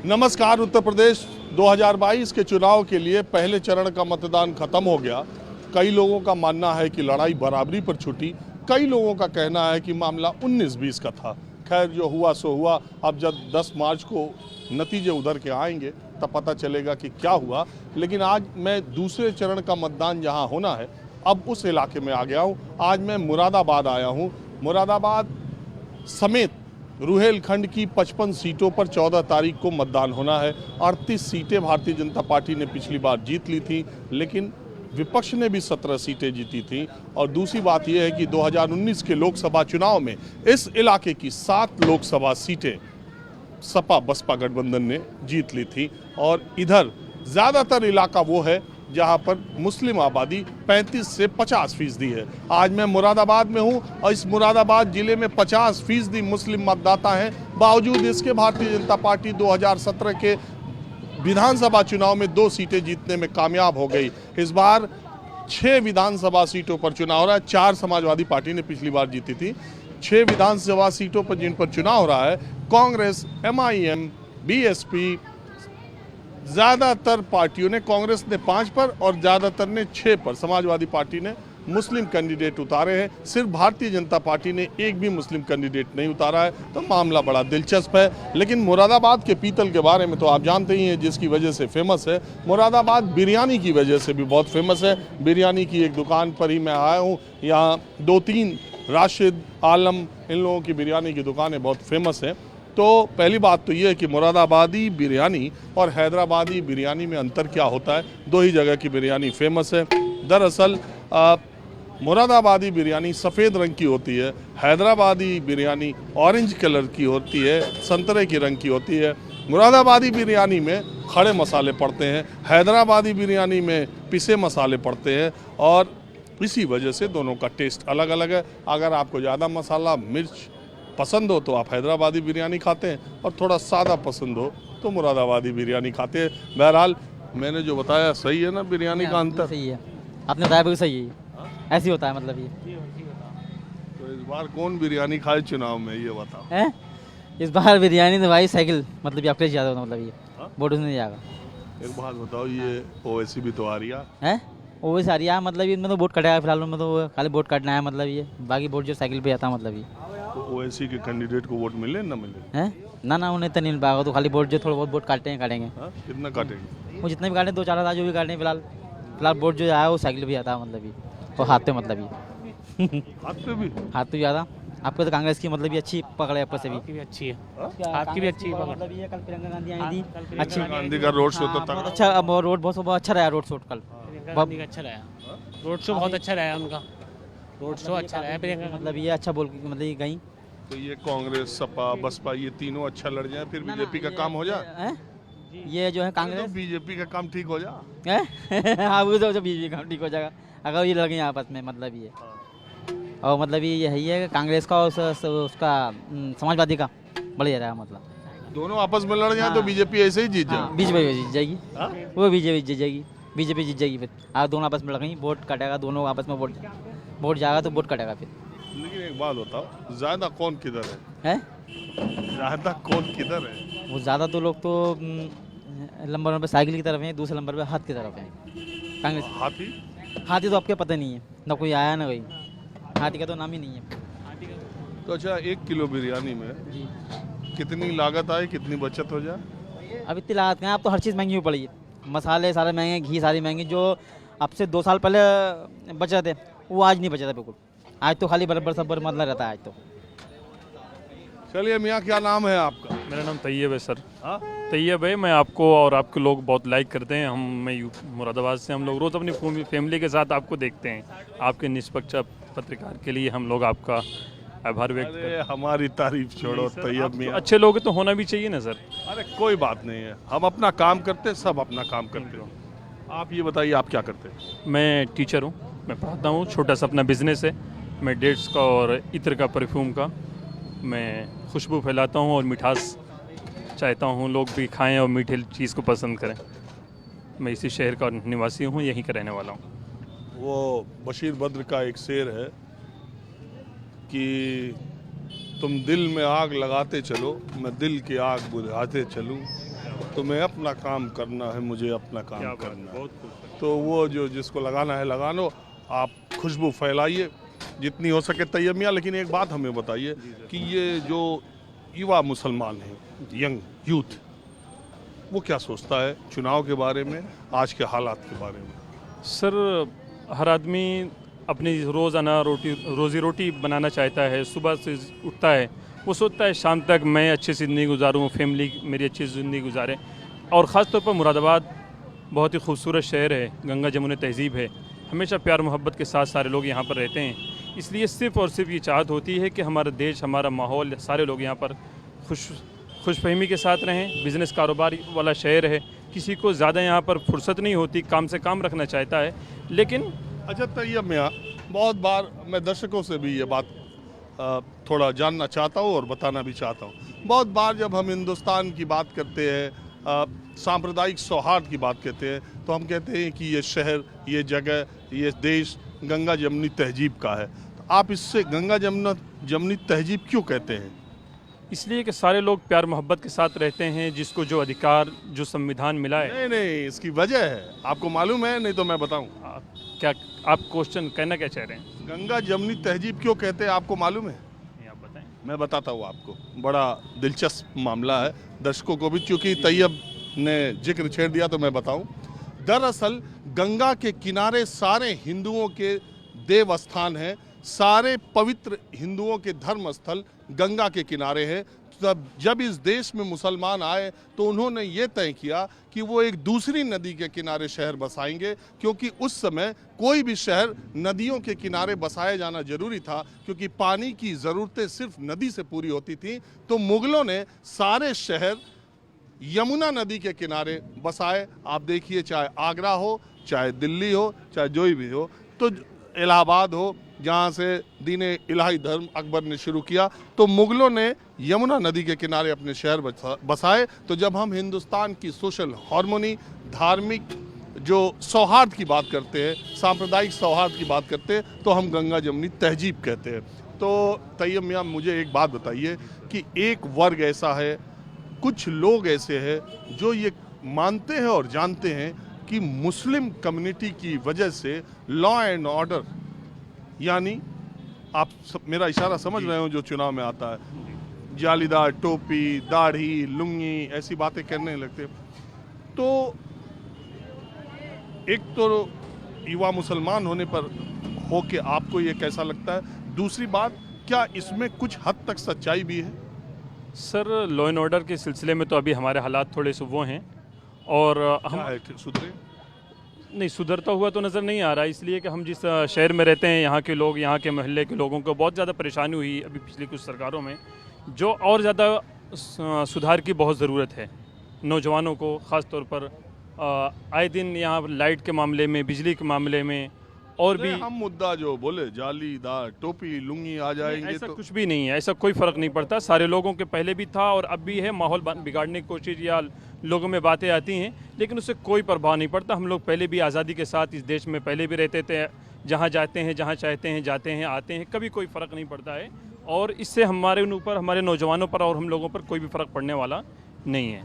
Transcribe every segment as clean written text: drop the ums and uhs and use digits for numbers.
नमस्कार। उत्तर प्रदेश 2022 के चुनाव के लिए पहले चरण का मतदान खत्म हो गया। कई लोगों का मानना है कि लड़ाई बराबरी पर छुटी, कई लोगों का कहना है कि मामला 19-20 का था। खैर, जो हुआ सो हुआ। अब जब 10 मार्च को नतीजे उधर के आएंगे तब पता चलेगा कि क्या हुआ। लेकिन आज मैं दूसरे चरण का मतदान जहां होना है, अब उस इलाके में आ गया हूं। आज मैं मुरादाबाद आया हूं। मुरादाबाद समेत रुहेलखंड की 55 सीटों पर 14 तारीख को मतदान होना है। 38 सीटें भारतीय जनता पार्टी ने पिछली बार जीत ली थी, लेकिन विपक्ष ने भी 17 सीटें जीती थी। और दूसरी बात यह है कि 2019 के लोकसभा चुनाव में इस इलाके की 7 लोकसभा सीटें सपा बसपा गठबंधन ने जीत ली थी। और इधर ज़्यादातर इलाका वो है जहां पर मुस्लिम आबादी 35 से 50% है। आज मैं मुरादाबाद में हूं और इस मुरादाबाद जिले में 50% मुस्लिम मतदाता हैं। बावजूद इसके भारतीय जनता पार्टी 2017 के विधानसभा चुनाव में 2 सीटें जीतने में कामयाब हो गई। इस बार 6 विधानसभा सीटों पर चुनाव हो रहा है। 4 समाजवादी पार्टी ने पिछली बार जीती थी। 6 विधानसभा सीटों पर जिन पर चुनाव हो रहा है, कांग्रेस, MIM, BSP, ज़्यादातर पार्टियों ने, कांग्रेस ने 5 पर और ज़्यादातर ने 6 पर, समाजवादी पार्टी ने मुस्लिम कैंडिडेट उतारे हैं। सिर्फ भारतीय जनता पार्टी ने एक भी मुस्लिम कैंडिडेट नहीं उतारा है। तो मामला बड़ा दिलचस्प है। लेकिन मुरादाबाद के पीतल के बारे में तो आप जानते ही हैं, जिसकी वजह से फेमस है। मुरादाबाद बिरयानी की वजह से भी बहुत फेमस है। बिरयानी की एक दुकान पर ही मैं आया हूँ। यहाँ 2-3 राशिद, आलम, इन लोगों की बिरयानी की दुकानें बहुत फेमस हैं। तो पहली बात तो ये है कि मुरादाबादी बिरयानी और हैदराबादी बिरयानी में अंतर क्या होता है। 2 ही जगह की बिरयानी फेमस है। दरअसल मुरादाबादी बिरयानी सफ़ेद रंग की होती है, हैदराबादी बिरयानी ऑरेंज कलर की होती है, संतरे की रंग की होती है। मुरादाबादी बिरयानी में खड़े मसाले पड़ते हैं, हैदराबादी बिरयानी में पिसे मसाले पड़ते हैं। और इसी वजह से दोनों का टेस्ट अलग अलग है। अगर आपको ज़्यादा मसाला मिर्च पसंद हो तो आप हैदराबादी बिरयानी खाते हैं, और थोड़ा सादा पसंद हो तो मुरादाबादी बिरयानी खाते हैं। बहरहाल, मैंने जो बताया सही है ना, बिरयानी का अंतर सही है। आपने बताया बिल्कुल सही है। ऐसे ही होता है, मतलब ये। तो इस बार कौन बिरयानी खाए चुनाव में, ये बताओ। हैं? इस बार बिरयानी तो भाई साइकिल, मतलब ये अखिलेश यादव, मतलब ये वोट नहीं जाएगा। एक बात बताओ, ये ओवैसी भी तो आ रही है, वो भी सारी है, मतलब ये मतलब वोट कटेगा फिलहाल में, तो खाली वोट काटना है, मतलब ये बाकी वोट जो साइकिल पे आता है, मतलब ये। तो ओवैसी के कैंडिडेट को वोट मिले ना मिले? हैं? ना उन्हें तो नहीं मिल पाएगा, तो खाली वोट जो थोड़ा बहुत वोट काटेंगे। कितना काटेंगे? वो जितने भी काटें, 2-4 हज़ार जो भी काटें, फिलहाल वोट जो आया वो साइकिल पे आता है, मतलब ये। और हाथ पे, मतलब ये हाथ पे भी आता। आपको तो कांग्रेस की मतलब ये अच्छी पकड़ है, आपको से भी अच्छी है, आपकी भी अच्छी है। मतलब ये कल प्रियंका गांधी आई थी, अच्छी गांधी का रोड शो तो बहुत अच्छा। अब रोड बहुत अच्छा रहा, रोड शो कल प्रियंका गांधी का अच्छा रहा, रोड शो बहुत अच्छा रहा उनका, रोड शो अच्छा रहा प्रियंका, मतलब ये अच्छा बोल के मतलब ये गई। तो ये कांग्रेस, सपा, बसपा, ये तीनों अच्छा लड़ जाए, फिर बीजेपी का काम हो जाए। ये जो है कांग्रेस, बीजेपी का काम ठीक हो जाए। हाँ, वो तो बीजेपी का काम ठीक हो जाएगा अगर ये लगे आपस में, मतलब ये। और मतलब ये यही है कि कांग्रेस का और उसका समाजवादी का बढ़िया रहा, मतलब दोनों आपस में लड़ जाए तो बीजेपी ऐसे ही जीत जाए। बीजेपी जीत जाएगी, वो बीजेपी जीत जाएगी फिर। आप दोनों आपस में लड़ेंगे, वोट कटेगा, दोनों आपस में वोट जाएगा तो वोट कटेगा फिर। लेकिन एक बात बताओ, ज्यादा कौन किधर है? ज्यादा कौन किधर है? वो ज़्यादा तो लोग तो नंबर पे साइकिल की तरफ है, दूसरे नंबर पे हाथ की तरफ है कांग्रेस। हाथी तो आपके पता नहीं है, ना कोई आया ना कोई, हाथी का तो नाम ही नहीं है। तो अच्छा, 1 किलो बिरयानी में कितनी लागत आए, कितनी बचत हो जाए? अब इतनी लागत है, अब तो हर चीज़ महंगी हो पड़ी है, मसाले सारे महंगे, घी सारी महंगी। जो अब से 2 साल पहले बचे थे वो आज नहीं बचा था बिल्कुल। आज तो खाली बराबर सब मतलब रहता है आज तो। चलिए मियाँ, क्या नाम है आपका? मेरा नाम तैयब है सर। तैयब है। मैं आपको और आपके लोग बहुत लाइक करते हैं। मैं मुरादाबाद से, हम लोग रोज़ अपनी फैमिली के साथ आपको देखते हैं। आपके निष्पक्ष पत्रकार के लिए हम लोग आपका आभार व्यक्त करते हैं। हमारी तारीफ छोड़ो तैयब मियाँ, अच्छे लोग तो होना भी चाहिए ना सर। अरे कोई बात नहीं है, हम अपना काम करते हैं, सब अपना काम करते हो। आप ये बताइए, आप क्या करते हैं? मैं टीचर हूँ, मैं पढ़ाता हूँ, छोटा सा अपना बिजनेस है। मैं डेट्स का और इत्र का, परफ्यूम का मैं खुशबू फैलाता हूँ और मिठास चाहता हूँ लोग भी खाएं और मीठे चीज़ को पसंद करें। मैं इसी शहर का निवासी हूँ, यहीं का रहने वाला हूँ। वो बशीर बद्र का एक शेर है कि तुम दिल में आग लगाते चलो, मैं दिल की आग बुझाते चलूं। तुम्हें अपना काम करना है, मुझे अपना काम क्या बात है, करना है। बहुत खुश। तो वो जो जिसको लगाना है लगा लो, आप खुशबू फैलाइए जितनी हो सके तैयब मियाँ। लेकिन एक बात हमें बताइए कि ये जो युवा मुसलमान हैं, यंग यूथ, वो क्या सोचता है चुनाव के बारे में, आज के हालात के बारे में? सर, हर आदमी अपनी रोज़ाना रोज़ी रोटी बनाना चाहता है। सुबह से उठता है, वो सोचता है शाम तक मैं अच्छी ज़िंदगी गुजारूँ, फैमिली मेरी अच्छी ज़िंदगी गुजारे। और ख़ास तौर पर मुरादाबाद बहुत ही खूबसूरत शहर है, गंगा जमुना तहज़ीब है, हमेशा प्यार मोहब्बत के साथ सारे लोग यहाँ पर रहते हैं। इसलिए सिर्फ़ और सिर्फ ये चाहत होती है कि हमारा देश, हमारा माहौल, सारे लोग यहाँ पर खुशफहमी के साथ रहें। बिज़नेस कारोबार वाला शहर है, किसी को ज़्यादा यहाँ पर फुर्सत नहीं होती, काम से काम रखना चाहता है। लेकिन अच्छा तैयब मियाँ, बहुत बार मैं दर्शकों से भी ये बात थोड़ा जानना चाहता हूँ और बताना भी चाहता हूँ। बहुत बार जब हम हिंदुस्तान की बात करते हैं, सांप्रदायिक सौहार्द की बात करते हैं, तो हम कहते हैं कि ये शहर, ये जगह, ये देश गंगा जमनी तहजीब का है। तो आप इससे गंगा जमनी तहजीब क्यों कहते हैं? इसलिए कि सारे लोग प्यार मोहब्बत के साथ रहते हैं, जिसको जो अधिकार, जो संविधान मिला है। नहीं नहीं, इसकी वजह है, आपको मालूम है? नहीं तो मैं बताऊं। क्या आप क्वेश्चन कहना क्या चाह रहे हैं? गंगा जमनी तहजीब क्यों कहते हैं, आपको मालूम है? नहीं, आप बताएं। मैं बताता हूँ आपको। बड़ा दिलचस्प मामला है, दर्शकों को भी, क्योंकि तैयब ने जिक्र छेड़ दिया तो मैं बताऊं। दरअसल गंगा के किनारे सारे हिंदुओं के देव स्थान हैं, सारे पवित्र हिंदुओं के धर्म स्थल गंगा के किनारे हैं। तब जब इस देश में मुसलमान आए तो उन्होंने ये तय किया कि वो एक दूसरी नदी के किनारे शहर बसाएंगे, क्योंकि उस समय कोई भी शहर नदियों के किनारे बसाया जाना जरूरी था, क्योंकि पानी की ज़रूरतें सिर्फ नदी से पूरी होती थी। तो मुगलों ने सारे शहर यमुना नदी के किनारे बसाए। आप देखिए, चाहे आगरा हो, चाहे दिल्ली हो, चाहे जो भी हो, तो इलाहाबाद हो, जहाँ से दीन इलाही धर्म अकबर ने शुरू किया, तो मुगलों ने यमुना नदी के किनारे अपने शहर बसाए। तो जब हम हिंदुस्तान की सोशल हार्मोनी, धार्मिक जो सौहार्द की बात करते हैं, सांप्रदायिक सौहार्द की बात करते हैं, तो हम गंगा जमनी तहजीब कहते हैं। तो तैयब मियाँ, मुझे एक बात बताइए कि एक वर्ग ऐसा है, कुछ लोग ऐसे हैं जो ये मानते हैं और जानते हैं कि मुस्लिम कम्युनिटी की वजह से लॉ एंड ऑर्डर, यानी आप मेरा इशारा समझ रहे हो, जो चुनाव में आता है, जालीदार टोपी, दाढ़ी, लुंगी, ऐसी बातें करने लगते। तो एक तो युवा मुसलमान होने पर हो के आपको ये कैसा लगता है? दूसरी बात, क्या इसमें कुछ हद तक सच्चाई भी है? सर, लॉ एंड ऑर्डर के सिलसिले में तो अभी हमारे हालात थोड़े से वो हैं, और हम सुधरे नहीं, सुधरता हुआ तो नज़र नहीं आ रहा, इसलिए कि हम जिस शहर में रहते हैं, यहाँ के लोग, यहाँ के मोहल्ले के लोगों को बहुत ज़्यादा परेशानी हुई अभी पिछली कुछ सरकारों में, जो और ज़्यादा सुधार की बहुत ज़रूरत है। नौजवानों को ख़ास तौर पर आए दिन यहाँ लाइट के मामले में, बिजली के मामले में, और भी हम मुद्दा जो बोले जालीदार टोपी लुंगी आ जाएंगे, ऐसा तो कुछ भी नहीं है, ऐसा कोई फ़र्क नहीं पड़ता। सारे लोगों के पहले भी था और अब भी है। माहौल बिगाड़ने की कोशिश या लोगों में बातें आती हैं, लेकिन उससे कोई प्रभाव नहीं पड़ता। हम लोग पहले भी आज़ादी के साथ इस देश में पहले भी रहते थे, जहाँ जाते हैं, जहाँ चाहते हैं जाते हैं, आते हैं, कभी कोई फ़र्क नहीं पड़ता है। और इससे हमारे ऊपर, हमारे नौजवानों पर और हम लोगों पर कोई भी फ़र्क पड़ने वाला नहीं है।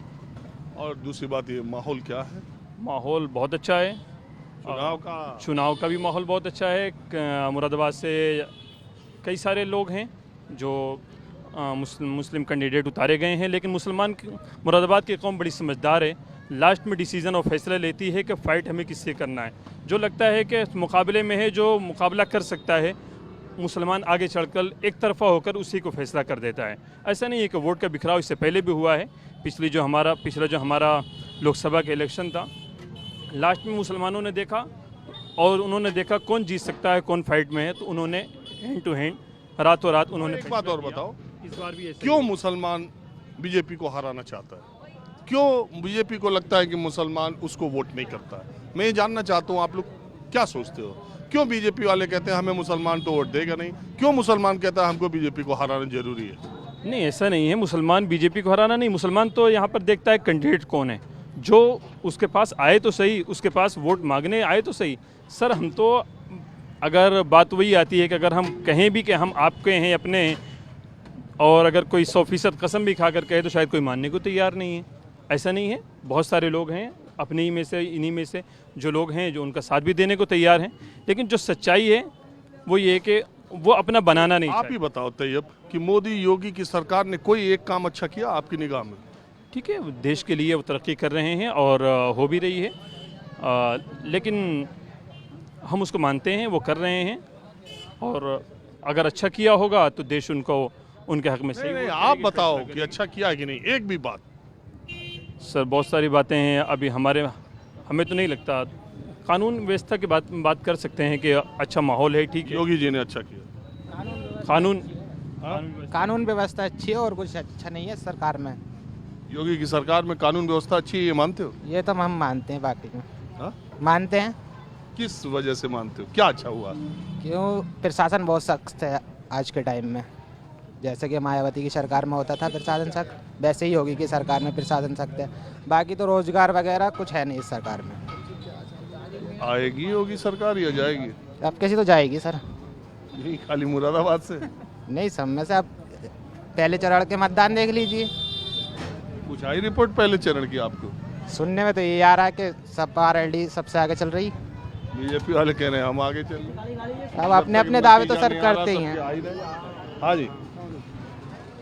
और दूसरी बात, ये माहौल क्या है? माहौल बहुत अच्छा है, चुनाव का भी माहौल बहुत अच्छा है। मुरादाबाद से कई सारे लोग हैं जो मुस्लिम कैंडिडेट उतारे गए हैं, लेकिन मुरादाबाद की कौम बड़ी समझदार है। लास्ट में डिसीजन और फैसला लेती है कि फ़ाइट हमें किससे करना है। जो लगता है कि मुकाबले में है, जो मुकाबला कर सकता है, मुसलमान आगे चढ़कर एक तरफा होकर उसी को फैसला कर देता है। ऐसा नहीं है कि वोट का बिखराव इससे पहले भी हुआ है। पिछला जो हमारा लोकसभा का इलेक्शन था, लास्ट में मुसलमानों ने देखा और उन्होंने देखा कौन जीत सकता है, कौन फाइट में है, तो उन्होंने हैंड टू हैंड, रातों रात उन्होंने। एक बात और बताओ, इस बार भी क्यों मुसलमान बीजेपी को हराना चाहता है? क्यों बीजेपी को लगता है कि मुसलमान उसको वोट नहीं करता है? मैं ये जानना चाहता हूँ, आप लोग क्या सोचते हो? क्यों बीजेपी वाले कहते हैं हमें मुसलमान तो वोट देगा नहीं? क्यों मुसलमान कहता है हमको बीजेपी को हराना जरूरी है? नहीं, ऐसा नहीं है। मुसलमान बीजेपी को हराना नहीं, मुसलमान तो यहाँ पर देखता है कैंडिडेट कौन है, जो उसके पास आए तो सही, उसके पास वोट मांगने आए तो सही। सर, हम तो, अगर बात वही आती है कि अगर हम कहें भी कि हम आपके हैं, अपने हैं, और अगर कोई 100% कसम भी खा कर कहे तो शायद कोई मानने को तैयार नहीं है। ऐसा नहीं है, बहुत सारे लोग हैं अपने ही में से, इन्हीं में से जो लोग हैं जो उनका साथ भी देने को तैयार हैं, लेकिन जो सच्चाई है वो ये है कि वो अपना बनाना नहीं आप ही बताओ तैयब कि मोदी योगी की सरकार ने कोई एक काम अच्छा किया आपकी निगाह में? ठीक है, देश के लिए वो तरक्की कर रहे हैं और हो भी रही है, लेकिन हम उसको मानते हैं, वो कर रहे हैं, और अगर अच्छा किया होगा तो देश उनको उनके हक में सही नहीं, आप बताओ कि अच्छा किया है कि नहीं, एक भी बात। सर बहुत सारी बातें हैं अभी हमें तो नहीं लगता, कानून व्यवस्था की बात कर सकते हैं कि अच्छा माहौल है, ठीक है, योगी जी ने अच्छा किया। कानून व्यवस्था अच्छी है और कुछ अच्छा नहीं है सरकार में। योगी की सरकार में कानून व्यवस्था अच्छी है, ये मानते हो? ये तो हम मानते हैं, बाकी में हाँ? मानते हैं। किस वजह से मानते हो, क्या अच्छा हुआ? क्यों, प्रशासन बहुत सख्त है आज के टाइम में। जैसे कि मायावती की सरकार में होता था प्रशासन सख्त, वैसे ही योगी की सरकार में प्रशासन सख्त है। बाकी तो रोजगार वगैरह कुछ है नहीं इस सरकार में। आएगी योगी सरकार या जाएगी? अब कैसी तो जाएगी सर। यही खाली मुरादाबाद से? नहीं, सब में से आप पहले चरण के मतदान देख लीजिए। कुछ आई रिपोर्ट पहले चरण की आपको? सुनने में तो ये आ रहा है कि सपा आरएलडी सबसे आगे चल रही। बीजेपी वाले कह रहे हैं हम आगे चल रहे। अब अपने अपने दावे तो सर करते ही हैं। हाँ जी,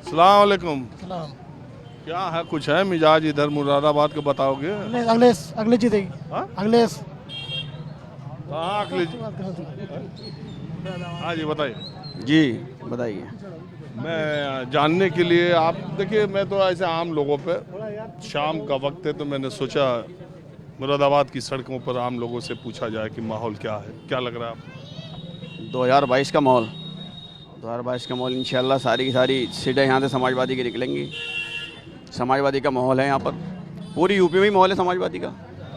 सलाम वालेकुम। क्या है, कुछ है मिजाज इधर मुरादाबाद के बताओगे? अगले जीतेगी। हाँ? अगलेश। हाँ, अगले हाँ जी बताइए। जी बताइए। मैं जानने के लिए, आप देखिए मैं तो ऐसे आम लोगों पे, शाम का वक्त है तो मैंने सोचा मुरादाबाद की सड़कों पर आम लोगों से पूछा जाए कि माहौल क्या है, क्या लग रहा है आपको? 2022 का माहौल 2022 का माहौल इंशाल्लाह सारी की सारी सीटें यहाँ से समाजवादी की निकलेंगी। समाजवादी का माहौल है यहाँ पर, पूरी यूपी में ही माहौल है समाजवादी का।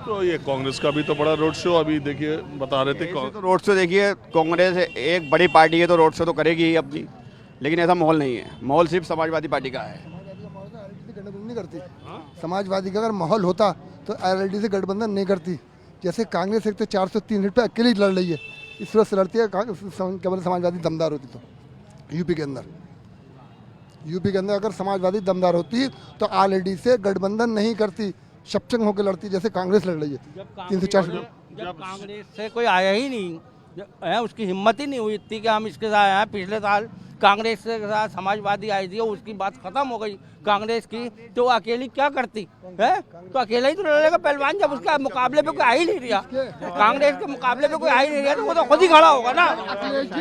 तो ये कांग्रेस का भी तो बड़ा रोड शो अभी देखिए बता रहे थे। तो रोड शो देखिए, कांग्रेस एक बड़ी पार्टी है तो रोड शो तो करेगी ही अपनी, लेकिन ऐसा माहौल नहीं है। माहौल सिर्फ समाजवादी पार्टी का है। गठबंधन नहीं करती। समाजवादी का अगर माहौल होता तो आरएलडी से गठबंधन नहीं करती। जैसे कांग्रेस एक तो 403 सीट पे अकेली लड़ रही है, इस वजह से लड़ती है। केवल समाजवादी दमदार होती तो यूपी के अंदर अगर समाजवादी दमदार होती तो आरएलडी से गठबंधन नहीं करती, सक्षम होकर लड़ती जैसे कांग्रेस लड़ रही है। 304 जब कांग्रेस से कोई आया ही नहीं है, उसकी हिम्मत ही नहीं हुई इतनी कि हम इसके साथ आए। पिछले साल कांग्रेस के साथ समाजवादी आई थी, उसकी बात खत्म हो गई कांग्रेस की, तो अकेली क्या करती है? तो अकेला ही तो लड़ेगा पहलवान, जब उसका मुकाबले पे कोई आ ही नहीं रहा, कांग्रेस के मुकाबले पे कोई आ ही नहीं रहा, तो वो तो खुद ही खड़ा होगा ना।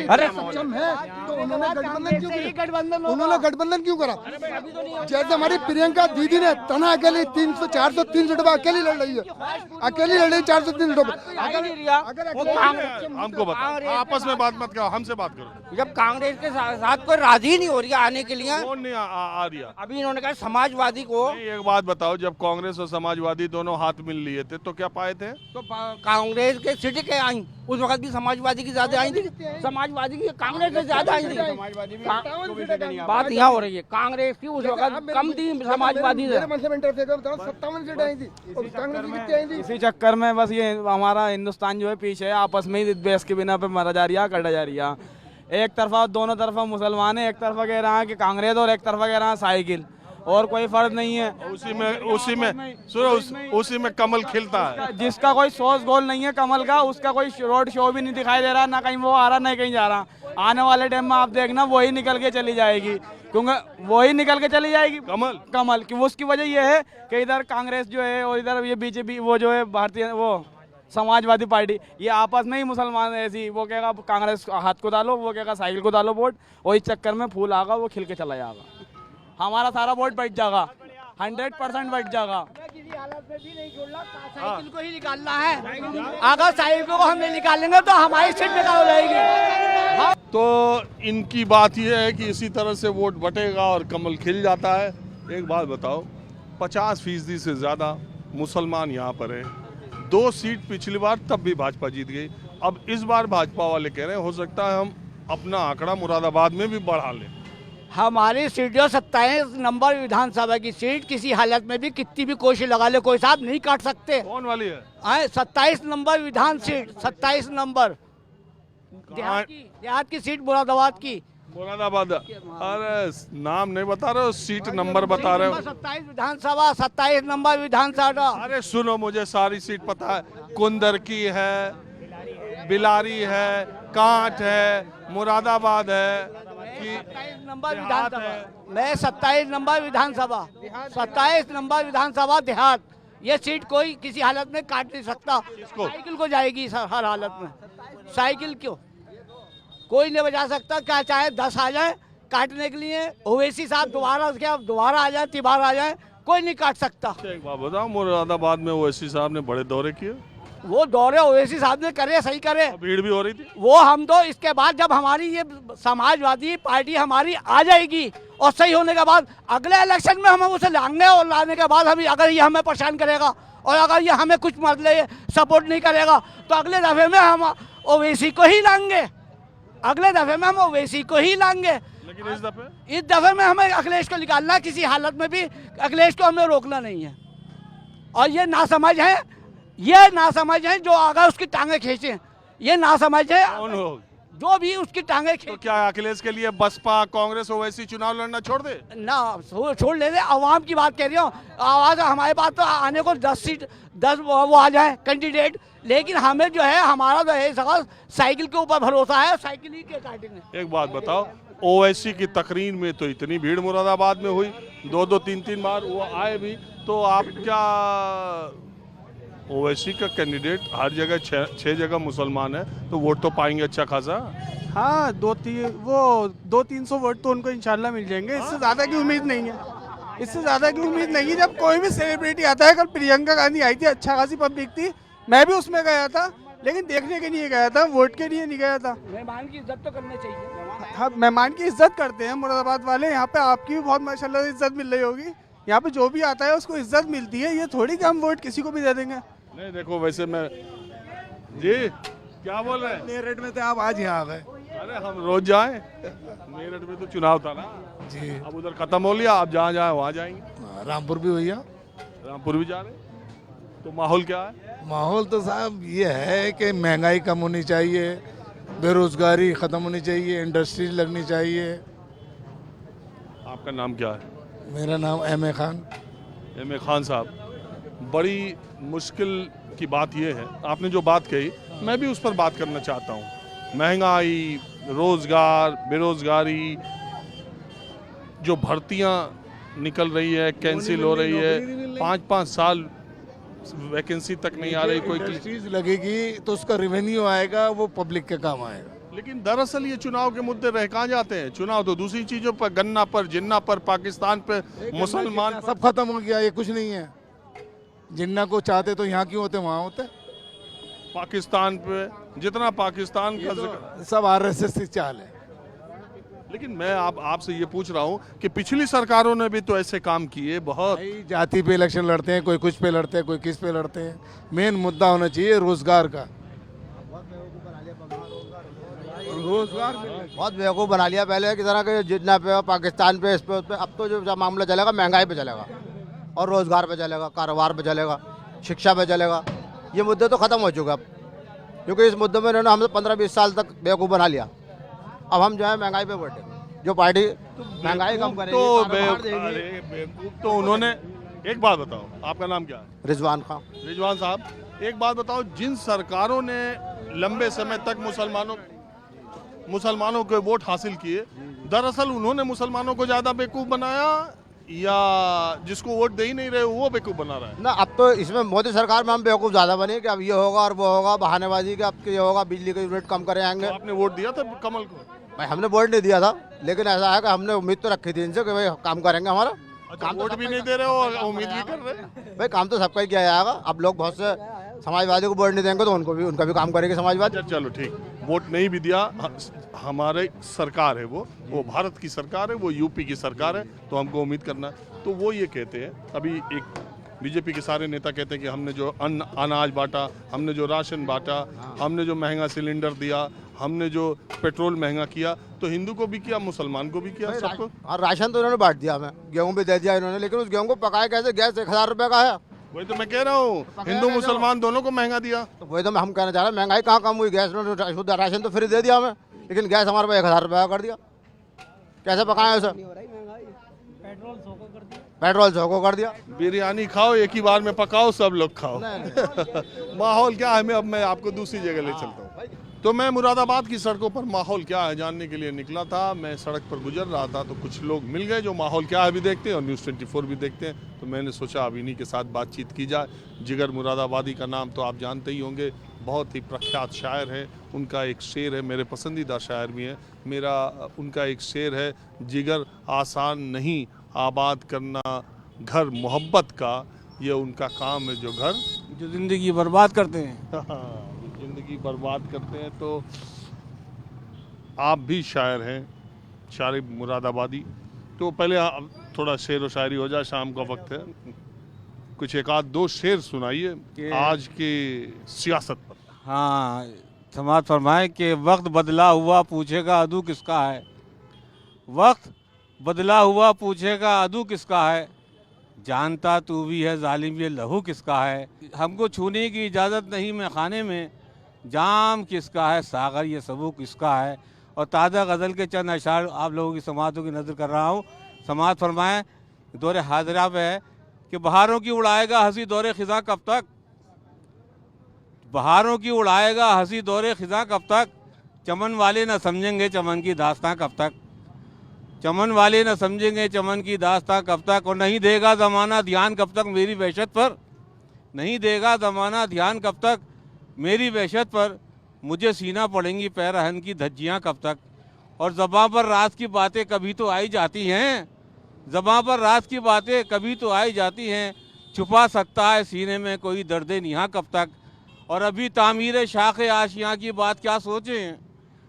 अरे सक्षम है तो उन्होंने गठबंधन क्यों करा? जैसे हमारी प्रियंका दीदी ने तना अकेली 403 सीटों पर अकेली लड़ रही है, 403 सीटों पर। हमको बताओ, आपस में बात मत करो, हमसे बात करो। जब कांग्रेस के साथ कोई राजी नहीं हो रही है आने के लिए, कौन नहीं आ रही? अभी इन्होंने कहा समाजवादी को। एक बात बताओ, जब कांग्रेस और समाजवादी दोनों हाथ मिल लिए थे तो क्या पाए थे? तो कांग्रेस के सीटें क्या आई? उस वक्त भी समाजवादी की ज्यादा आई थी, समाजवादी की कांग्रेस से ज्यादा आई थी। बात यहाँ हो रही है, कांग्रेस की उस वक्त कम थी, समाजवादी से 57 सीटें आई थी, कांग्रेस की कितनी आई थी? इसी चक्कर में बस ये हमारा हिंदुस्तान जो है पीछे है, आपस में ही देश के बिना पे मरा जा रही है, कटा जा रही है। एक तरफा दोनों तरफा मुसलमान है, एक तरफा कह रहा है कि कांग्रेस और एक तरफा कह रहा है साइकिल, और कोई फर्क नहीं है। उसी में कमल खिलता है। जिसका कोई सोच गोल नहीं है कमल का, उसका कोई रोड शो भी नहीं दिखाई दे रहा, ना कहीं वो आ रहा ना कहीं जा रहा। आने वाले टाइम में आप देखना वही निकल के चली जाएगी, क्योंकि वही निकल के चली जाएगी कमल की। उसकी वजह ये है कि इधर कांग्रेस जो है और इधर ये बीजेपी, वो जो है भारतीय वो समाजवादी पार्टी, ये आपस में ही मुसलमान ऐसी, वो कहेगा कांग्रेस हाथ को डालो, वो कहेगा साइकिल को डालो वोट, और इस चक्कर में फूल आगा वो खिल के चला जाएगा। हमारा सारा वोट बैठ जाएगा, 100% बैठ जाएगा। किसी हालत में भी नहीं छोड़ना, साइकिल को ही निकालना है। अगर साइकिल को हम नहीं निकालेंगे तो हमारी सीट बेकार हो जाएगी। तो इनकी बात यह है कि इसी तरह से वोट बटेगा और कमल खिल जाता है। एक बात बताओ, 50% से ज़्यादा मुसलमान यहाँ पर हैं। 2 सीट पिछली बार तब भी भाजपा जीत गई, अब इस बार भाजपा वाले कह रहे हैं हो सकता है हम अपना आंकड़ा मुरादाबाद में भी बढ़ा लें। हमारी सीट जो 27 नंबर विधानसभा की सीट, किसी हालत में भी कितनी भी कोशिश लगा ले कोई साहब नहीं काट सकते। कौन वाली है? 27 नंबर विधान सीट, 27 नंबर देहात की सीट मुरादाबाद की, मुरादाबाद। अरे नाम नहीं बता रहे हो, सीट नंबर बता रहे हो। 27 विधानसभा, 27 नंबर विधानसभा। अरे सुनो, मुझे सारी सीट पता है। कुंदर की है, बिलारी है, कांट है, मुरादाबाद है कि 27 नंबर विधानसभा। मैं 27 नंबर विधानसभा, 27 नंबर विधानसभा देहात। ये सीट कोई किसी हालत में काट नहीं सकता। साइकिल को जाएगी हर हालत में। साइकिल क्यों कोई नहीं बचा सकता, क्या चाहे 10 आ जाए काटने के लिए। ओवैसी साहब दोबारा आ जाए, तिबार आ जाए, कोई नहीं काट सकता। एक बात बताओ, मुरादाबाद में ओवैसी साहब ने बड़े दौरे किए, वो दौरे ओवैसी साहब ने करे, सही करे। भीड़ भी हो रही थी। वो हम तो इसके बाद जब हमारी ये समाजवादी पार्टी हमारी आ जाएगी और सही होने के बाद अगले इलेक्शन में हम उसे लाएंगे, और लाने के बाद हम अगर ये हमें परेशान करेगा और अगर ये हमें कुछ मतलब सपोर्ट नहीं करेगा तो अगले दफे में हम ओवैसी को ही लाएंगे। अगले दफे में हम ओवैसी को ही लाएंगे। लेकिन इस दफे में हमें अखिलेश को निकालना है। किसी हालत में भी अखिलेश को हमें रोकना नहीं है। और ये नासमझ है जो अगर उसकी टांगे खींचे, ये नासमझ है कौन हो? जो भी उसकी टांगे तो क्या अखिलेश के लिए बसपा कांग्रेस ओवैसी चुनाव लड़ना छोड़ दे? ना छोड़ ले दे। आवाम की बात कह रही हूँ। आवाज हमारे पास तो आने को 10 सीट 10 वो आ जाए कैंडिडेट, लेकिन हमें जो है हमारा जो है सवाल साइकिल के ऊपर भरोसा है, साइकिल ही के काटेंगे। एक बात बताओ, ओवैसी की तकरीर में तो इतनी भीड़ मुरादाबाद में हुई, 2-2 3-3 बार वो आए भी, तो आप क्या ओवैसी का कैंडिडेट हर जगह 6 जगह मुसलमान है तो वोट तो पाएंगे अच्छा खासा? हाँ 200-300 वोट तो उनको इंशाल्लाह मिल जाएंगे। इससे ज़्यादा की उम्मीद नहीं है, इससे ज़्यादा की उम्मीद नहीं है। जब कोई भी सेलिब्रिटी आता है, कल प्रियंका गांधी आई थी, अच्छा खासी पब्लिक थी, मैं भी उसमें गया था, लेकिन देखने के लिए गया था, वोट के लिए नहीं गया था। मेहमान की इज्जत तो करनी चाहिए। हाँ मेहमान की इज्जत करते हैं मुरादाबाद वाले। यहाँ पे आपकी भी बहुत माशाल्लाह इज्जत मिल रही होगी। यहाँ पे जो भी आता है उसको इज्जत मिलती है। ये थोड़ी कि हम वोट किसी को भी दे देंगे। नहीं देखो, वैसे मैं जी क्या बोल रहे हैं? मेरठ में थे आप, आज यहाँ आ गए। अरे हम रोज जाएं, मेरठ में तो चुनाव था ना जी, अब उधर खत्म हो लिया, अब जहाँ जाए वहाँ जाएंगे। रामपुर भी भैया, रामपुर भी जा रहे हैं। तो माहौल क्या है? माहौल तो साहब ये है कि महंगाई कम होनी चाहिए, बेरोजगारी ख़त्म होनी चाहिए, इंडस्ट्रीज लगनी चाहिए। आपका नाम क्या है? मेरा नाम एम.ए. खान। एम.ए. खान साहब, बड़ी मुश्किल की बात यह है, आपने जो बात कही मैं भी उस पर बात करना चाहता हूँ। महंगाई, रोजगार, बेरोजगारी, जो भर्तियाँ निकल रही है, कैंसिल हो रही है, 5-5 साल वैकेंसी तक नहीं आ रही। कोई इंडस्ट्रीज लगेगी तो उसका रेवेन्यू आएगा, वो पब्लिक के काम आएगा। लेकिन दरअसल ये चुनाव के मुद्दे रह कहाँ जाते हैं? चुनाव तो दूसरी चीजों पर, गन्ना पर, जिन्ना पर, पाकिस्तान पर, मुसलमान सब खत्म हो गया, ये कुछ नहीं है। जिन्ना को चाहते तो यहाँ क्यों होते, वहाँ होते। पाकिस्तान पे जितना पाकिस्तान का तो सब आरएसएस की चाल है। लेकिन मैं आपसे ये पूछ रहा हूँ कि पिछली सरकारों ने भी तो ऐसे काम किए बहुत। जाति पे इलेक्शन लड़ते हैं, कोई कुछ पे लड़ते हैं, कोई किस पे लड़ते हैं। मेन मुद्दा होना चाहिए रोजगार का। रोजगार बहुत बेवकूफ़ बना लिया पहले की तरह के, जितना पे पाकिस्तान पे, इस पे, उस पे। अब तो जो मामला चलेगा महंगाई पे चलेगा और रोजगार पे चलेगा, कारोबार पे चलेगा, शिक्षा पे चलेगा। ये मुद्दे तो ख़त्म हो चुके अब, क्योंकि इस मुद्दे में इन्होंने हमसे 15-20 साल तक बेवकूफ़ बना लिया। अब हम जो है महंगाई पे बैठे, जो पार्टी महंगाई कम करेगी, बेवकूफ तो उन्होंने। एक बात बताओ, आपका नाम क्या है? रिजवान खान। रिजवान साहब, एक बात बताओ, जिन सरकारों ने लंबे समय तक मुसलमानों के वोट हासिल किए, दरअसल उन्होंने मुसलमानों को ज्यादा बेवकूफ बनाया या जिसको वोट दे ही नहीं रहे वो बेवकूफ बना रहा है? ना, अब तो इसमें मोदी सरकार में हम बेवकूफ़ ज़्यादा बने कि अब ये होगा और वो होगा, बहानेबाजी के, अब ये होगा, बिजली के यूनिट कम करे आएंगे। तो आपने वोट दिया था कमल को? भाई हमने वोट नहीं दिया था, लेकिन ऐसा है कि हमने उम्मीद तो रखी थी इनसे कि भाई काम करेंगे हमारा। काम वोट भी नहीं दे रहे हो और उम्मीद भी कर रहे हैं। भाई काम तो सबका ही किया जाएगा। अब लोग बहुत से समाजवादी को वोट नहीं देंगे तो उनका भी काम करेंगे समाजवादी। चलो ठीक, वोट नहीं भी दिया, हमारे सरकार है, वो भारत की सरकार है, वो यूपी की सरकार है, तो हमको उम्मीद करना। तो वो ये कहते हैं, अभी एक बीजेपी के सारे नेता कहते हैं कि हमने जो अनाज बांटा, हमने जो राशन बांटा, हमने जो महंगा सिलेंडर दिया, हमने जो पेट्रोल महंगा किया, तो हिंदू को भी किया, मुसलमान को भी किया, सबको। और राशन तो इन्होंने बांट दिया, हमें गेहूँ भी दे दिया इन्होंने, लेकिन उस गेहूँ को पकाया कैसे? गैस 1000 रुपये का है। वही तो मैं कह रहा हूँ, हिंदू मुसलमान दोनों को महंगा दिया। तो वही तो हम कहना चाह रहे हैं, महंगाई कहाँ कम हुई? गैस शुद्ध राशन तो फ्री दे दिया हमें, लेकिन गैस हमारे पे 1000 रुपये का कर दिया। कैसे पकाएं उसे? पेट्रोल 100 को कर दिया। बिरयानी खाओ, एक ही बार में पकाओ, सब लोग खाओ। माहौल क्या है, अब मैं आपको दूसरी जगह ले चलता हूँ। तो मैं मुरादाबाद की सड़कों पर माहौल क्या है जानने के लिए निकला था। मैं सड़क पर गुजर रहा था तो कुछ लोग मिल गए जो माहौल क्या है भी देखते हैं और न्यूज़ 24 भी देखते हैं। तो मैंने सोचा अब इन्हीं के साथ बातचीत की जाए। जिगर मुरादाबादी का नाम तो आप जानते ही होंगे, बहुत ही प्रख्यात शायर हैं। उनका एक शेर है, मेरे पसंदीदा शायर भी हैं, उनका एक शेर है, जिगर आसान नहीं आबाद करना घर मोहब्बत का, ये उनका काम है जो घर जो ज़िंदगी बर्बाद करते हैं। ज़िंदगी बर्बाद करते हैं। तो आप भी शायर हैं, शायर मुरादाबादी। तो पहले थोड़ा शेर व शायरी हो जाए, शाम का वक्त है, कुछ एक आध दो शेर सुनाइए आज के सियासत पर। हाँ, समाज फरमाए कि वक्त बदला हुआ पूछेगा अदू किसका है। वक्त बदला हुआ पूछेगा अदू किसका है, जानता तू भी है जालिम ये लहू किसका है। हमको छूने की इजाज़त नहीं मैं खाने में, जाम किसका है सागर ये सबू किसका है। और ताज़ा गज़ल के चंद अशार आप लोगों की समातों की नज़र कर रहा हूँ। समात फरमाएँ दौरे हाजरा पे है कि बहारों की उड़ाएगा हंसी दौरे ख़िज़ा कब तक, बहारों की उड़ाएगा हंसी दौरे ख़िज़ा कब तक, चमन वाले न समझेंगे चमन की दास्तां कब तक, चमन वाले न समझेंगे चमन की दास्तां कब तक। और नहीं देगा ज़माना ध्यान कब तक मेरी वहशत पर, नहीं देगा ज़माना ध्यान कब तक मेरी वहशत पर, मुझे सीना पड़ेंगी पैरहन की धज्जियाँ कब तक। और ज़बां पर राज की बातें कभी तो आई जाती हैं, ज़बां पर राज की बातें कभी तो आई जाती हैं, छुपा सकता है सीने में कोई दर्द निहाँ कब तक। और अभी तामीर शाख आशियाँ की बात क्या सोचें,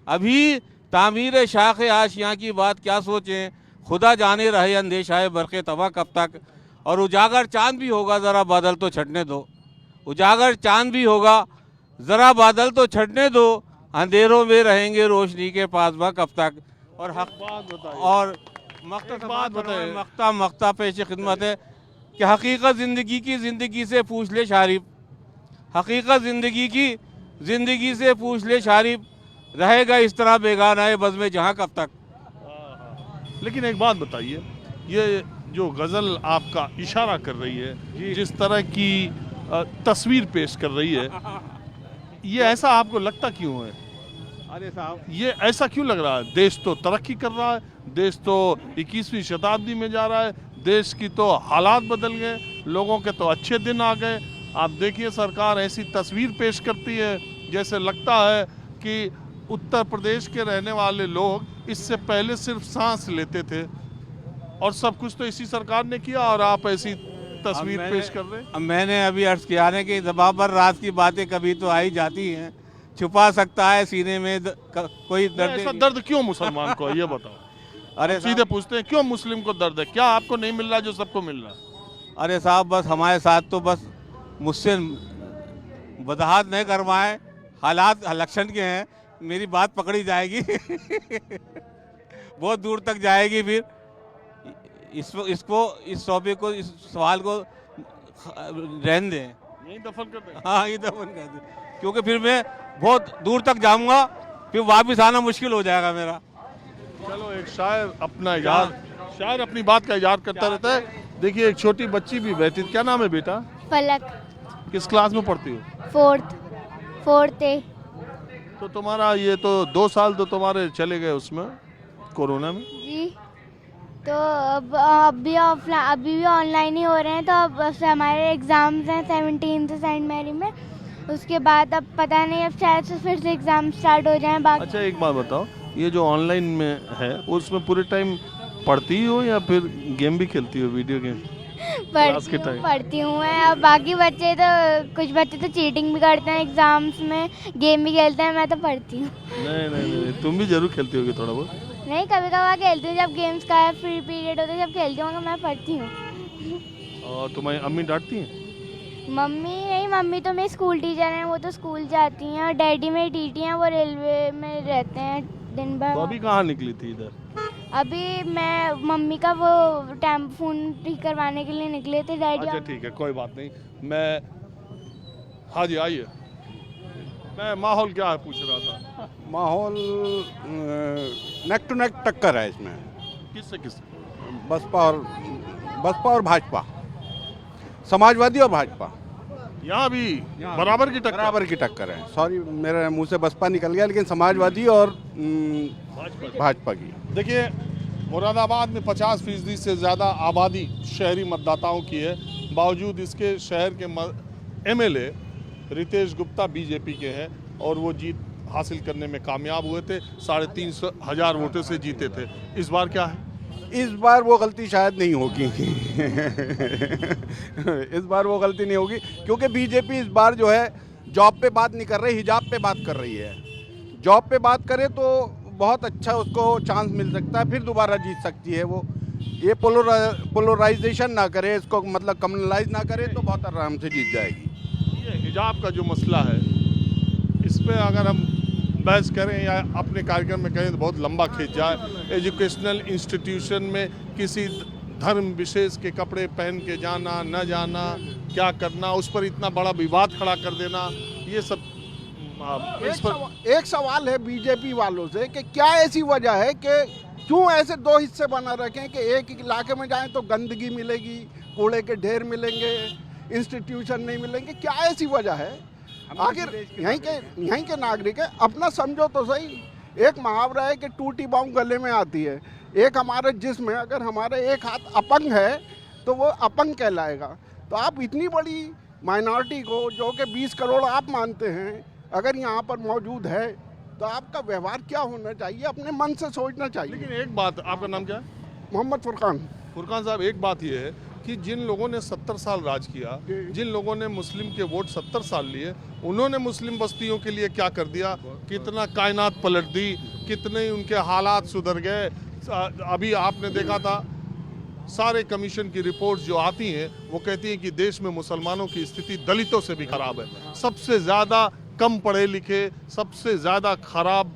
अभी तामीर शाख आशियाँ की बात क्या सोचें, खुदा जाने रहे अंदेशा बरक़े तवा कब तक। और उजागर चांद भी होगा ज़रा बादल तो छटने दो, उजागर चांद भी होगा ज़रा बादल तो छटने दो, अंधेरों में रहेंगे रोशनी के पासबा कब तक। और और मख्ता पेश खिदमत है कि हकीकत ज़िंदगी की ज़िंदगी से पूछ ले शारिफ, हकीकत ज़िंदगी की ज़िंदगी से पूछ ले शारिफ, रहेगा इस तरह बेगाना है बज़ में जहाँ कब तक। लेकिन एक बात बताइए, ये जो गज़ल आपका इशारा कर रही है, जिस तरह की तस्वीर पेश कर रही है, ये ऐसा आपको लगता क्यों है? अरे साहब, ये ऐसा क्यों लग रहा है? देश तो तरक्की कर रहा है, देश तो 21वीं शताब्दी में जा रहा है, देश की तो हालात बदल गए, लोगों के तो अच्छे दिन आ गए। आप देखिए सरकार ऐसी तस्वीर पेश करती है जैसे लगता है कि उत्तर प्रदेश के रहने वाले लोग इससे पहले सिर्फ सांस लेते थे और सब कुछ तो इसी सरकार ने किया, और आप ऐसी तस्वीर पेश कर रहे हैं। मैंने अभी अर्ज किया है कि ज़बां पर राज की बातें कभी तो आई जाती हैं, छुपा सकता है सीने में कोई दर्द। ऐसा दर्द क्यों मुसलमान को है ये बताओ? अरे सीधे पूछते हैं, क्यों मुस्लिम को दर्द है? क्या आपको नहीं मिल रहा जो सबको मिल रहा है? अरे साहब, बस हमारे साथ तो बस मुझसे वजाहत नहीं करवाएं, हालात लक्षण के हैं, मेरी बात पकड़ी जाएगी बहुत दूर तक जाएगी। फिर इस टॉपिक को, इस सवाल को रहने दें, यहीं दफन कर दें। हाँ, ये दफन कर दें, क्योंकि फिर मैं बहुत दूर तक जाऊंगा, फिर वापस आना मुश्किल हो जाएगा मेरा। चलो, एक शायर अपना शायर अपनी बात का इज़हार करता रहता है। देखिए एक छोटी बच्ची भी बैठी, क्या नाम है बेटा? फलक। किस क्लास में पढ़ती हो? फोर्थ ए। तो तुम्हारा ये तो 2 साल तो तुम्हारे चले गए उसमें कोरोना में। जी, तो अभी भी ऑनलाइन ही हो रहे हैं। तो अब हमारे एग्ज़ाम्स हैं 17 से सेंट मैरी में, उसके बाद अब पता नहीं, अब शायद से फिर से एग्ज़ाम स्टार्ट हो जाएं। बाकी अच्छा, एक बात बताओ, ये जो ऑनलाइन में है उसमें पूरे टाइम पढ़ती हो या फिर गेम भी खेलती हो, वीडियो गेम? पढ़ती हूँ मैं। अब बाकी बच्चे तो, कुछ बच्चे तो चीटिंग भी करते हैं एग्जाम्स में, गेम भी खेलते हैं, मैं तो पढ़ती हूँ। नहीं, तुम भी जरूर खेलती होगी थोड़ा बहुत? नहीं, कभी कभार खेलती हूँ, जब गेम्स का फ्री पीरियड होता है जब खेलती हूँ, मैं पढ़ती हूँ। और तुम्हारी अम्मी डांटती हैं? मम्मी नहीं, मम्मी तो मेरी स्कूल टीचर हैं, वो तो स्कूल जाती हैं, और डैडी मेरी टीटी हैं, वो रेलवे में रहते हैं दिन भर। तो अभी कहाँ निकली थी इधर? अभी मैं मम्मी का वो फोन ठीक करवाने के लिए निकले थे डैडी। अच्छा ठीक है, कोई बात नहीं। मैं, हाँ जी आइए, मैं माहौल क्या है पूछ रहा था। माहौल नेक टू नेक टक्कर है इसमें। किससे किससे? बसपा और भाजपा, समाजवादी और भाजपा यहाँ भी बराबर की टक्कर है। सॉरी, मेरे मुंह से बसपा निकल गया, लेकिन समाजवादी और भाजपा की। देखिए, मुरादाबाद में 50% से ज़्यादा आबादी शहरी मतदाताओं की है। बावजूद इसके शहर के MLA रितेश गुप्ता बीजेपी के हैं और वो जीत हासिल करने में कामयाब हुए थे। 350,000 वोटों से जीते थे। इस बार क्या है? इस बार वो गलती शायद नहीं होगी इस बार वो गलती नहीं होगी, क्योंकि बीजेपी इस बार जो है जॉब पे बात नहीं कर रही, हिजाब पे बात कर रही है। जॉब पे बात करे तो बहुत अच्छा उसको चांस मिल सकता है, फिर दोबारा जीत सकती है वो। ये पोलराइजेशन ना करे, इसको मतलब कम्युनलाइज ना करे तो बहुत आराम से जीत जाएगी। ये हिजाब का जो मसला है, इस पर अगर हम बहस करें या अपने कार्यक्रम में करें तो बहुत लंबा खींच जाए। एजुकेशनल इंस्टीट्यूशन में किसी धर्म विशेष के कपड़े पहन के जाना न जाना, क्या करना, उस पर इतना बड़ा विवाद खड़ा कर देना, ये सब एक सवाल है बीजेपी वालों से कि क्या ऐसी वजह है कि क्यों ऐसे दो हिस्से बना रखें कि एक इलाके में जाएं तो गंदगी मिलेगी, कूड़े के ढेर मिलेंगे, इंस्टीट्यूशन नहीं मिलेंगे? क्या ऐसी वजह है? आखिर यहीं के नागरिक है, अपना समझो तो सही। एक मुहावरा है कि टूटी बाँह गले में आती है। एक हमारे जिस्म है, अगर हमारा एक हाथ अपंग है तो वो अपंग कहलाएगा। तो आप इतनी बड़ी माइनॉरिटी को, जो कि 20 करोड़ आप मानते हैं, अगर यहाँ पर मौजूद है तो आपका व्यवहार क्या होना चाहिए? अपने मन से सोचना चाहिए। लेकिन एक बात, आपका नाम क्या है? मोहम्मद फुरकान साहब, एक बात ये है कि जिन लोगों ने 70 साल राज किया, जिन लोगों ने मुस्लिम के वोट 70 साल लिए, उन्होंने मुस्लिम बस्तियों के लिए क्या कर दिया? कितना कायनात पलट दी, कितने उनके हालात सुधर गए। अभी आपने देखा था, सारे कमीशन की रिपोर्ट्स जो आती हैं वो कहती हैं कि देश में मुसलमानों की स्थिति दलितों से भी खराब है। सबसे ज़्यादा कम पढ़े लिखे, सबसे ज़्यादा खराब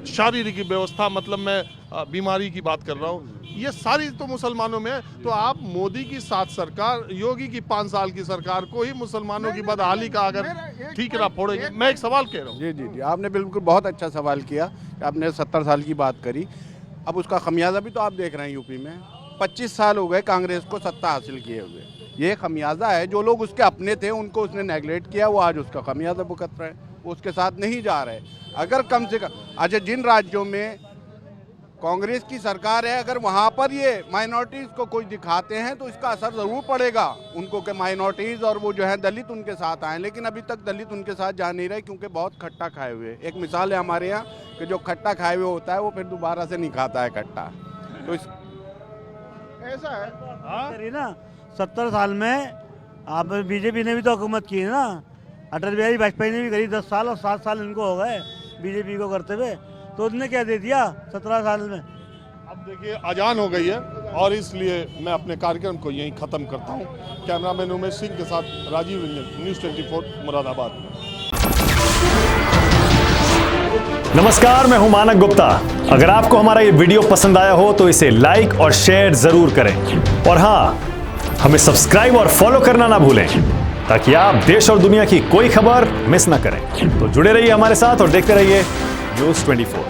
शारीरिक व्यवस्था, मतलब मैं बीमारी की बात कर रहा हूँ, ये सारी तो मुसलमानों में है। तो आप मोदी की 7 सरकार, योगी की 5 साल की सरकार को ही मुसलमानों की बदहाली का अगर ठीकरा फोड़ेंगे। मैं एक सवाल कह रहा हूँ। जी, आपने बिल्कुल बहुत अच्छा सवाल किया। आपने 70 साल की बात करी, अब उसका खमियाजा भी तो आप देख रहे हैं। यूपी में 25 साल हो गए कांग्रेस को सत्ता हासिल किए हुए। ये खमियाजा है, जो लोग उसके अपने थे उनको उसने नेगलेक्ट किया, वो आज उसका खमियाजा भुगत रहे हैं, वो उसके साथ नहीं जा रहे। अगर कम से कम अच्छा, जिन राज्यों में कांग्रेस की सरकार है, अगर वहाँ पर ये माइनॉरिटीज़ को कोई दिखाते हैं तो इसका असर ज़रूर पड़ेगा उनको, कि माइनॉरिटीज़ और वो जो है दलित उनके साथ आए। लेकिन अभी तक दलित उनके साथ जा नहीं रहे, क्योंकि बहुत खट्टा खाए हुए। एक मिसाल है हमारे यहाँ कि जो खट्टा खाए हुए होता है वो फिर दोबारा से नहीं खाता है खट्टा। तो इस ऐसा है ना। 70 साल में आप बीजेपी ने भी तो हुकूमत की है ना। अटल बिहारी वाजपेयी ने भी करी 10 साल, और 7 साल इनको हो गए बीजेपी को करते हुए। तो उसने क्या दे दिया 17 साल में? अब देखिए, अजान हो गई है और इसलिए मैं अपने कार्यक्रम को यहीं ख़त्म करता हूँ। कैमरामैन उमेश सिंह के साथ राजीव रंजन, न्यूज़ 24 मुरादाबाद। नमस्कार, मैं हूं मानक गुप्ता। अगर आपको हमारा ये वीडियो पसंद आया हो तो इसे लाइक और शेयर जरूर करें, और हाँ, हमें सब्सक्राइब और फॉलो करना ना भूलें, ताकि आप देश और दुनिया की कोई खबर मिस ना करें। तो जुड़े रहिए हमारे साथ और देखते रहिए न्यूज़ 24।